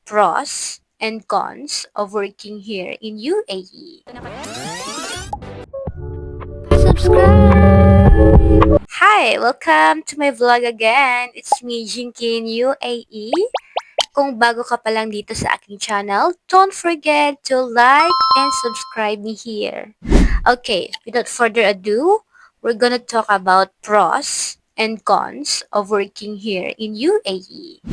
pros and cons of working here in UAE. Subscribe! Hi! Welcome to my vlog again. It's me, Jinky in UAE. Kung bago ka pa lang dito sa aking channel, don't forget to like and subscribe me here. Okay, without further ado, we're gonna talk about pros and cons of working here in UAE.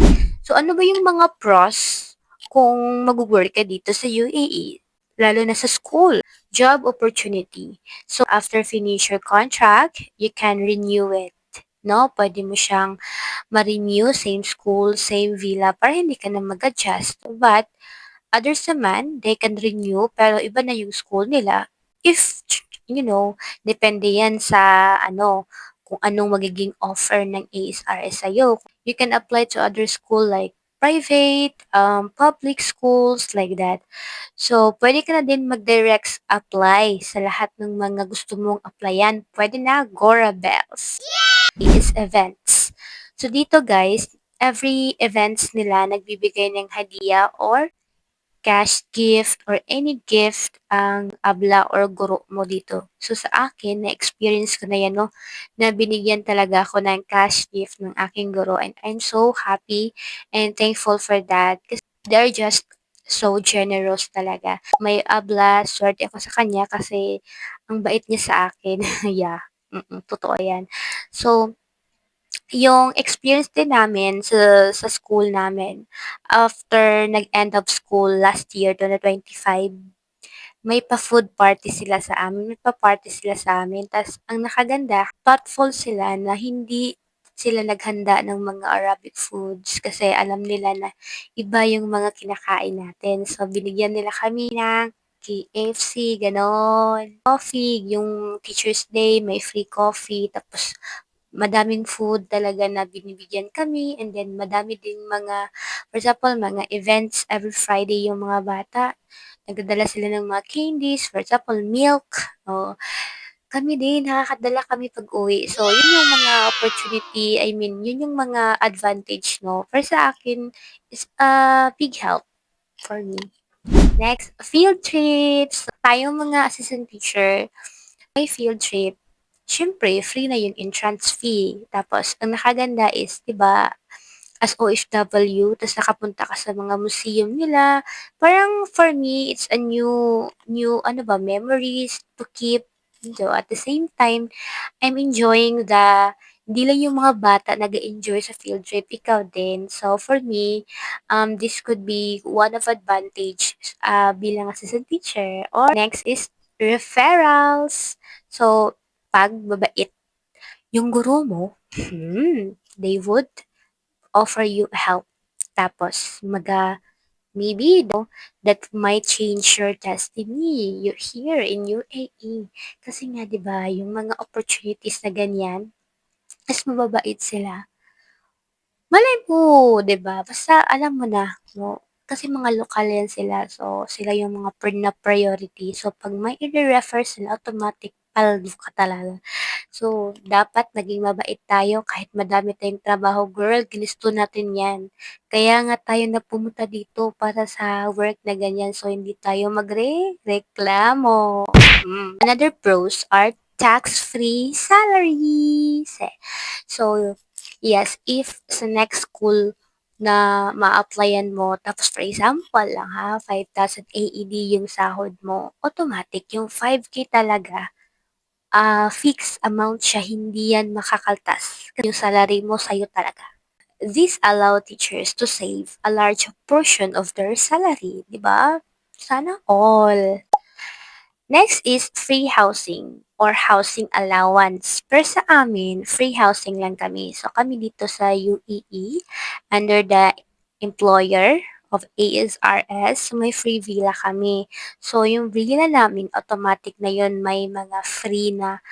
So ano ba yung mga pros kung mag-work ka dito sa UAE? Lalo na sa school, job opportunity. So after finish your contract, you can renew it. No, pwede mo siyang ma-renew, same school, same villa, para hindi ka na mag-adjust. But others naman, they can renew, pero iba na yung school nila. If, depende yan sa, kung anong magiging offer ng ASRS sa'yo. You can apply to other school like private, public schools, like that. So, pwede ka na din mag-direct apply sa lahat ng mga gusto mong applyan. Pwede na, Gora Bells. Is events. So, dito guys, every events nila nagbibigay ng hadiah or cash gift or any gift ang abla or guro mo dito. So sa akin, na-experience ko na yan, no, na binigyan talaga ako ng cash gift ng aking guro and I'm so happy and thankful for that kasi they're just so generous talaga. May abla, swerte ako sa kanya kasi ang bait niya sa akin. Yeah, totoo yan. So, yung experience din namin sa school namin, after nag-end of school last year, 2025, may pa-food party sila sa amin, may pa-party sila sa amin. Tas ang nakaganda, thoughtful sila na hindi sila naghanda ng mga Arabic foods kasi alam nila na iba yung mga kinakain natin. So, binigyan nila kami ng KFC, ganon. Coffee, yung Teacher's Day, may free coffee. Tapos, madaming food talaga na binibigyan kami and then madami ding mga, for example, mga events every Friday yung mga bata. Nagdadala sila ng mga candies, for example, milk. O, kami din, nakakadala kami pag-uwi. So, yun yung mga opportunity, I mean, yun yung mga advantage, no? For sa akin, is a big help for me. Next, field trips. Tayong mga assistant teacher, may field trip, siyempre free na yung entrance fee. Tapos ang nakaganda is 'di ba, as OFW ta's nakapunta ka sa mga museum nila, parang for me it's a new new ano ba, memories to keep. So at the same time, I'm enjoying hindi lang yung mga bata nag-e-enjoy sa field trip, ikaw din. So for me, this could be one of advantage, bilang assistant teacher. Or next is referrals. So 'pag mabait yung guro mo, they would offer you help. Tapos maybe that might change your destiny you here in UAE. Kasi nga 'di ba, yung mga opportunities na ganyan, mas mababait sila. Malay mo, 'di ba? Basta alam mo na, 'no? Kasi mga lokal yan sila. So, sila yung mga na priority. So, 'pag may ire-refer sila, automatic paldo ka talaga. So, dapat naging mabait tayo kahit madami tayong trabaho. Girl, ginusto natin yan. Kaya nga tayo na pumunta dito para sa work na ganyan. So, hindi tayo magre-reklamo. Another pros are tax-free salaries. So, yes, if sa next school na ma-applyan mo, tapos for example lang ha, 5,000 AED yung sahod mo, automatic yung 5K talaga, fixed amount siya, hindi yan makakaltas. Yung salary mo sa'yo talaga. This allow teachers to save a large portion of their salary, di ba? Sana all. Next is free housing or housing allowance. Per sa amin, free housing lang kami. So kami dito sa UEE, under the employer of ASRS, so may free villa kami. So yung villa namin, automatic na yun, may mga free na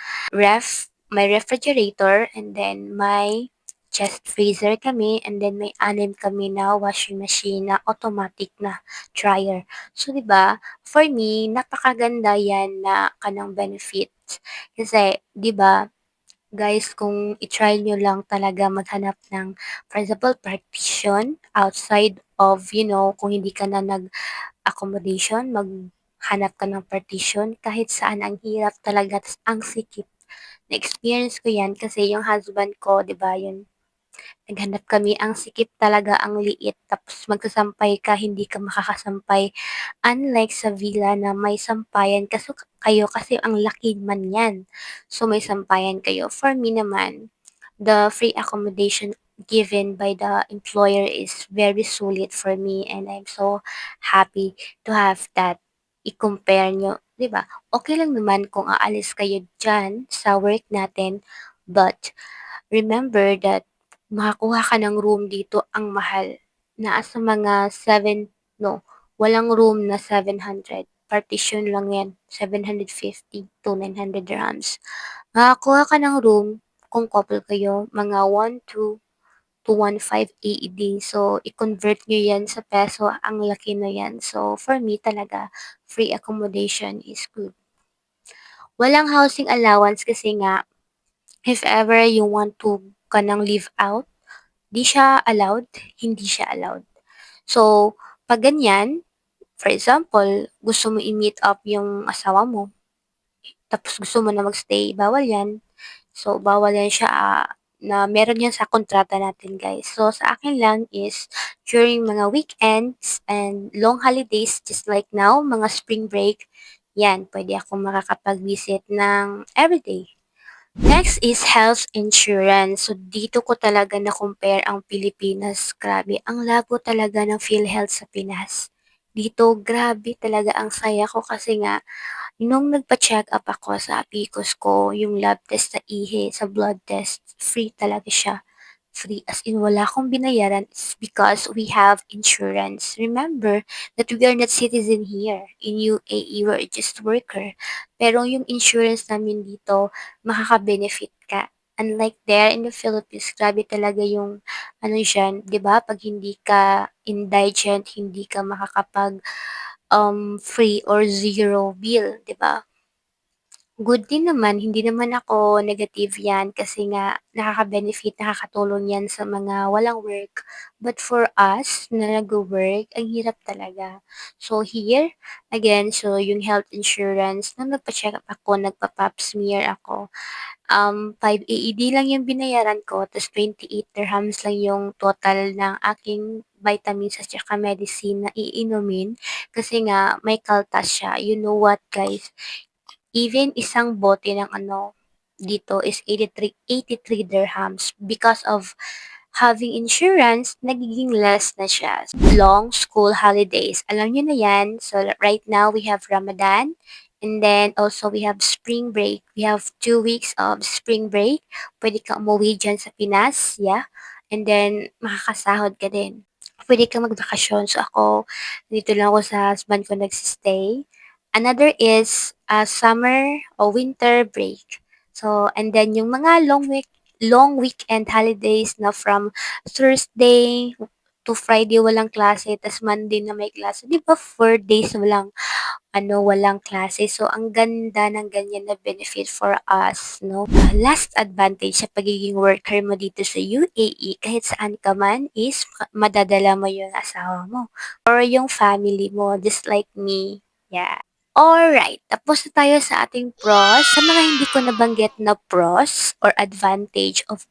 may refrigerator, and then may chest freezer kami, and then may 6 kami na washing machine na automatic na dryer. So, 'di ba, for me, napakaganda yan na kanang benefits. Kasi, 'di ba, Guys, kung i-try nyo lang talaga maghanap ng, for example, partition outside of, kung hindi ka na nag-accommodation, maghanap ka ng partition, kahit saan ang hirap talaga, tas ang sikip. Na-experience ko yan kasi yung husband ko, di ba, yun, naghanap kami, ang sikip talaga, ang liit, tapos magsasampay ka, hindi ka makakasampay. Unlike sa villa na may sampayan kayo kasi ang laki man yan. So may sampayan kayo. For me naman, the free accommodation given by the employer is very solid for me and I'm so happy to have that. I-compare nyo, di ba? Okay lang naman kung aalis kayo dyan sa work natin, but remember that makakuha ka ng room dito ang mahal. Nasa mga 7, no, walang room na 700. Partition lang yan, 750 to 900 dirhams. Makakuha ka ng room kung couple kayo, mga 1.2 to 1.5 AED. So, i-convert nyo yan sa peso, ang laki na yan. So, for me talaga, free accommodation is good. Walang housing allowance kasi nga, if ever you want to ka ng live out, di siya allowed, hindi siya allowed. So, pag ganyan, for example, gusto mo i-meet up yung asawa mo, tapos gusto mo na magstay, bawal yan. So, bawal yan siya, na meron yan sa kontrata natin, guys. So, sa akin lang is, during mga weekends and long holidays, just like now, mga spring break, yan, pwede ako makakapag-visit ng everyday. Next is health insurance. So, dito ko talaga na-compare ang Pilipinas. Grabe, ang labo talaga ng PhilHealth sa Pinas. Dito, grabe talaga ang saya ko kasi nga, nung nagpa-check up ako sa apikos ko, yung lab test sa ihi, sa blood test, free talaga siya. Free as in wala akong binayaran. It's because we have insurance. Remember that we are not citizen here in UAE, we're just worker. Pero yung insurance namin dito, makaka-benefit ka. Unlike there in the Philippines, grabe talaga yung ano diyan, 'di ba? Pag hindi ka indigent, hindi ka makakapag free or zero bill, 'di ba? Good din naman, hindi naman ako negative 'yan kasi nga nakaka-benefit, nakakatulong 'yan sa mga walang work. But for us na nagwo-work, ang hirap talaga. So here, again, so yung health insurance, nung nagpa-check-up ako, nagpa-pap smear ako, 5 AED lang yung binayaran ko, ta's 28 dirhams lang yung total ng aking vitamins at saka medicine na iinumin kasi nga may kaltas siya. You know what, guys? Even isang bote ng ano, dito is 83 dirhams because of having insurance, nagiging less na siya. Long school holidays. Alam niyo na yan. So, right now, we have Ramadan. And then, also, we have spring break. We have 2 weeks of spring break. Pwede kang umuwi dyan sa Pinas. Yeah. And then, makakasahod ka din. Pwede kang magbakasyon. So, ako, dito lang ako sa husband ko nagsistay. Another is summer or winter break. So, and then yung mga long weekend holidays na from Thursday to Friday walang klase, tas Monday na may klase. Di ba 4 days walang klase. So, ang ganda ng ganyan na benefit for us, no? Last advantage sa pagiging worker mo dito sa UAE, kahit saan ka man, is madadala mo yung asawa mo or yung family mo, just like me. Yeah. Alright, tapos na tayo sa ating pros. Sa mga hindi ko nabanggit na pros or advantage of.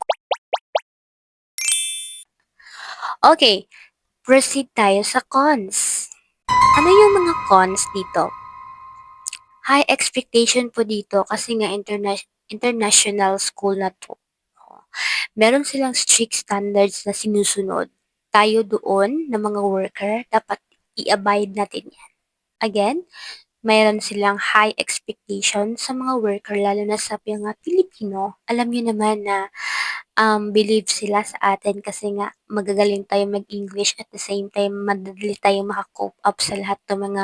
Okay, proceed tayo sa cons. Ano yung mga cons dito? High expectation po dito kasi nga international school na to. Meron silang strict standards na sinusunod. Tayo doon na mga worker, dapat i-abide natin yan. Again, mayroon silang high expectation sa mga worker lalo na sa mga Pilipino. Alam niyo naman na believe sila sa atin kasi nga magagaling tayo mag-English at the same time madali tayo maka-cope up sa lahat ng mga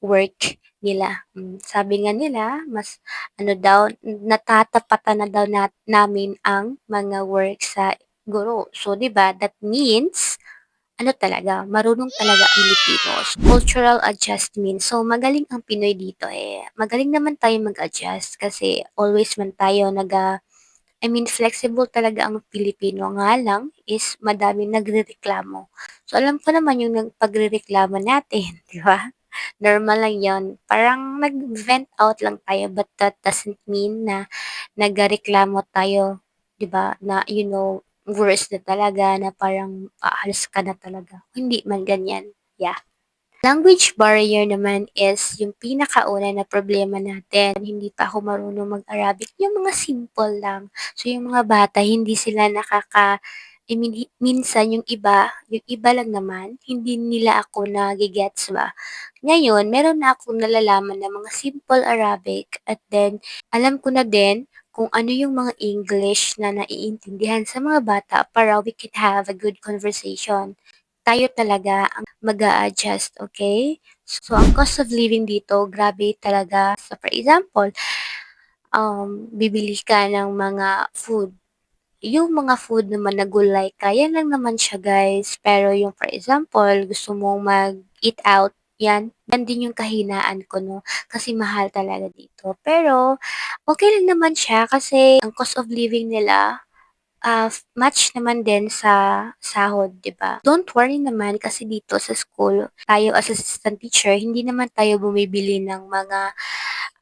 work nila. Sabi nga nila, mas ano daw, natatapatan na daw namin ang mga work sa guro. So, 'di ba? That means ano talaga, marunong talaga ang Filipinos. Cultural adjustment. So, magaling ang Pinoy dito eh. Magaling naman tayo mag-adjust kasi always man tayo I mean, flexible talaga ang Pilipino, nga lang is madaming nagrereklamo. So, alam ko naman yung pagrereklamo natin, di ba? Normal lang yon. Parang nag-vent out lang tayo, but that doesn't mean na nagrereklamo tayo, di ba? Na, worse na talaga, na parang aalis ka na talaga. Hindi man ganyan. Yeah. Language barrier naman is yung pinakauna na problema natin. Hindi pa ako marunong mag-Arabic, yung mga simple lang. So, yung mga bata, hindi sila I mean, minsan yung iba lang naman, hindi nila ako nagigets ba. Ngayon, meron na akong nalalaman na mga simple Arabic at then, alam ko na din kung ano yung mga English na naiintindihan sa mga bata para we can have a good conversation. Tayo talaga ang mag-a-adjust, okay? So, ang cost of living dito, grabe talaga. So, for example, bibili ka ng mga food. Yung mga food naman na gulay, kaya lang naman siya guys. Pero yung for example, gusto mong mag-eat out, yan din yung kahinaan ko, no? Kasi mahal talaga dito. Pero, okay lang naman siya kasi ang cost of living nila, match naman din sa sahod, 'di ba? Don't worry naman kasi dito sa school, tayo as assistant teacher, hindi naman tayo bumibili ng mga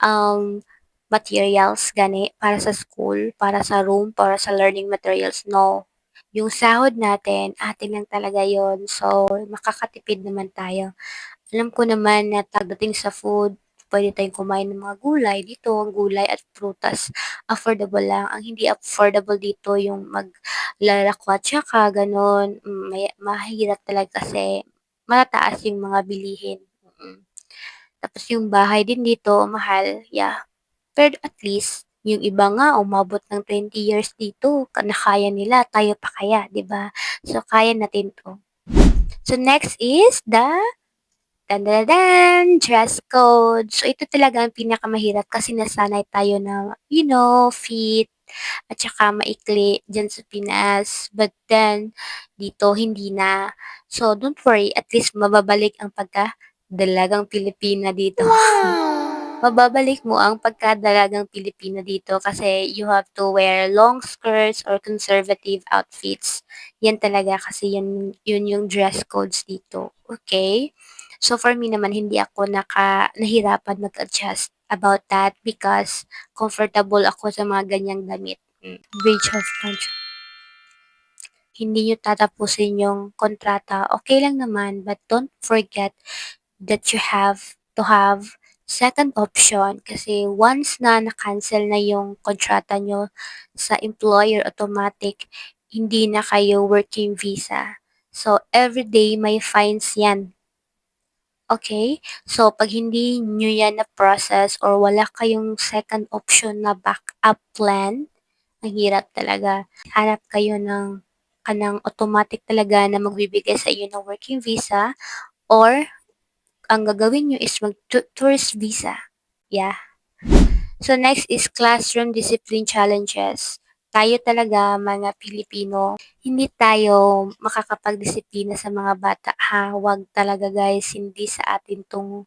um, materials gani para sa school, para sa room, para sa learning materials. No. Yung sahod natin, atin lang talaga yon. So, makakatipid naman tayo. Alam ko naman na pagdating sa food, pwede tayong kumain ng mga gulay. Dito, ang gulay at prutas, affordable lang. Ang hindi affordable dito yung maglalakwatsa ka, ganun. Mahirap talaga kasi matataas yung mga bilihin. Tapos yung bahay din dito, mahal. Yeah. Pero at least, yung iba nga, umabot ng 20 years dito, na kaya nila, tayo pa kaya, 'di ba? So, kaya natin to. So, next is the dress code. So, ito talaga ang pinakamahirap kasi nasanay tayo na, fit, at saka maikli dyan sa Pinas. But then, dito, hindi na. So, don't worry, at least mababalik ang dalagang Pilipina dito. Mababalik mo ang pagkadalagang Pilipina dito kasi you have to wear long skirts or conservative outfits. Yan talaga kasi yun yung dress codes dito. Okay? So for me naman, hindi ako nahirapan mag-adjust about that because comfortable ako sa mga ganyang damit. Breach of contract. Hindi nyo tatapusin yung kontrata. Okay lang naman, but don't forget that you have to have second option kasi once na na-cancel na yung kontrata nyo sa employer, automatic, hindi na kayo working visa. So, everyday may fines yan. Okay? So, pag hindi nyo yan na-process or wala kayong second option na backup plan, ang hirap talaga. Hanap kayo ng kanang automatic talaga na magbibigay sa iyo ng working visa or ang gagawin nyo is mag-tourist visa. Yeah. So, next is classroom discipline challenges. Tayo talaga, mga Pilipino, hindi tayo makakapag-disiplina sa mga bata, ha? Wag talaga guys, hindi sa atin tong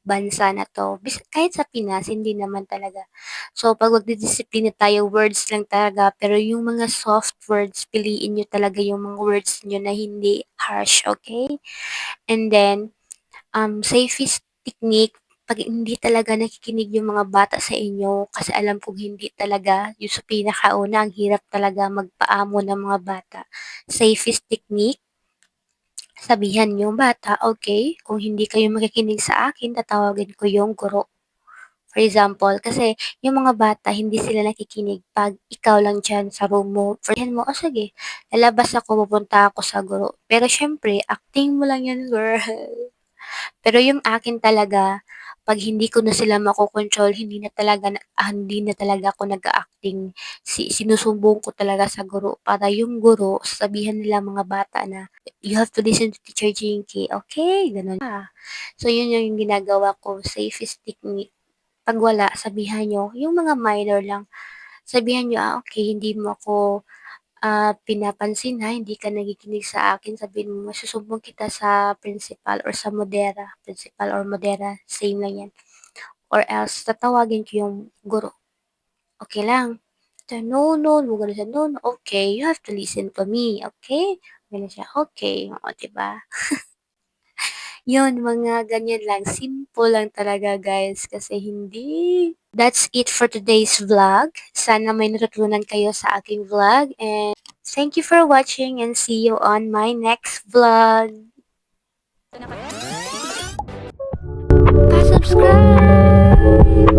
bansa na to. Kahit sa Pinas, hindi naman talaga. So, pag magdidisiplina tayo, words lang talaga. Pero yung mga soft words, piliin nyo talaga yung mga words nyo na hindi harsh, okay? And then, safest technique, pag hindi talaga nakikinig yung mga bata sa inyo, kasi alam kong hindi talaga, yung sa pinakauna, ang hirap talaga magpaamo ng mga bata. Safest technique, sabihan yung bata, okay, kung hindi kayo makikinig sa akin, tatawagin ko yung guro. For example, kasi yung mga bata, hindi sila nakikinig pag ikaw lang dyan sa room mo. Sabihin mo, oh sige, lalabas ako, pupunta ako sa guro. Pero syempre, acting mo lang yan, girl. Pero yung akin talaga, pag hindi ko na sila makokontrol, hindi na talaga ako nag-a-acting. Sinusumbong ko talaga sa guro para yung guro, sabihan nila mga bata na, you have to listen to Teacher Jinky. Okay, ganun. So, yun yung ginagawa ko, safest technique. Pag wala, sabihan nyo, yung mga minor lang, sabihan nyo, okay, hindi mo ako pinapansin ha, hindi ka nakikinig sa akin, sabihin mo, masusumbong kita sa principal or sa modera, principal or modera, same lang yan. Or else, tatawagin ko yung guro. Okay lang. Siya, "No, no." Gumagano siya, "No, no, okay, you have to listen to me, okay?" Gano'n siya, "Okay." Oh, 'di ba? 'Yun, mga ganyan lang, simple lang talaga guys, kasi hindi that's it for today's vlog. Sana may natutunan kayo sa aking vlog and thank you for watching and see you on my next vlog. Pa-subscribe!